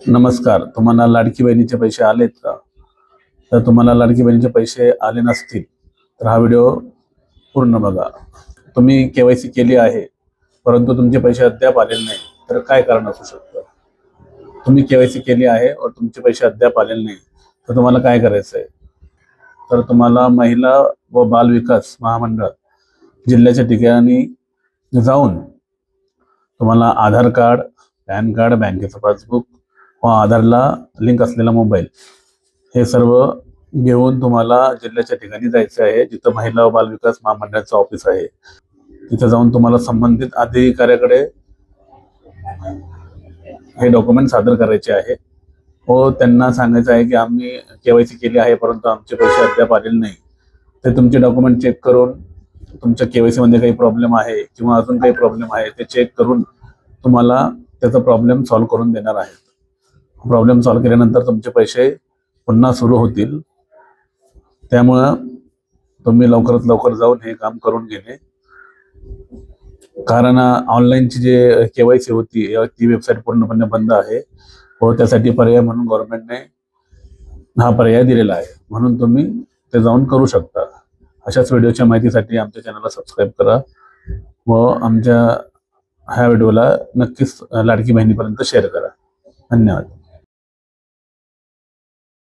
नमस्कार. तुम्हाला लाडकी बहिणीचे पैसे आलेत का? तर तुम्हाला लाडकी बहिणीचे पैसे आले नसतील तर हा व्हिडिओ पूर्ण बघा. तुम्ही केवायसी केली आहे परंतु तुमचे पैसे अद्याप आलेले नाही, तर काय कारण असू शकतं? तुम्ही केवायसी केली आहे और तुमचे पैसे अद्याप आलेले नाही, तर तुम्हाला काय करायचं आहे? तर तुम्हाला महिला व बाल विकास महामंडळ जिल्ह्याच्या ठिकाणी जाऊन तुम्हाला आधार कार्ड, पॅन कार्ड, बँकेचं पासबुक व आधारला लिंक असलेला मोबाईल हे सर्व घेऊन तुम्हाला जिल्ह्याच्या ठिकाणी जायचं आहे, जिथं महिला व बाल विकास महामंडळाचं ऑफिस आहे. तिथे जाऊन तुम्हाला संबंधित अधिकाऱ्याकडे हे डॉक्युमेंट सादर करायचे आहे व त्यांना सांगायचं आहे की आम्ही केवायसी केली आहे परंतु आमचे पैसे अद्याप आलेले नाही. ते तुमचे डॉक्युमेंट चेक करून तुमच्या केवायसी मध्ये काही प्रॉब्लेम आहे किंवा अजून काही प्रॉब्लेम आहे ते चेक करून तुम्हाला त्याचा प्रॉब्लेम सॉल्व्ह करून देणार आहेत. प्रॉब्लेम सॉल्व्ह केल्यानंतर तुमचे पैसे पुन्हा सुरू होतील. त्यामुळं तुम्ही लवकरात लवकर जाऊन हे काम करून घेणे, कारण ऑनलाईनची जे केवायसी होती ती वेबसाईट पूर्णपणे बंद आहे व त्यासाठी पर्याय म्हणून गव्हर्नमेंटने हा पर्याय दिलेला आहे, म्हणून तुम्ही ते जाऊन करू शकता. अशाच व्हिडिओच्या माहितीसाठी आमच्या चॅनलला सबस्क्राईब करा व आमच्या ह्या व्हिडिओला नक्कीच लाडकी बहिणीपर्यंत शेअर करा. धन्यवाद.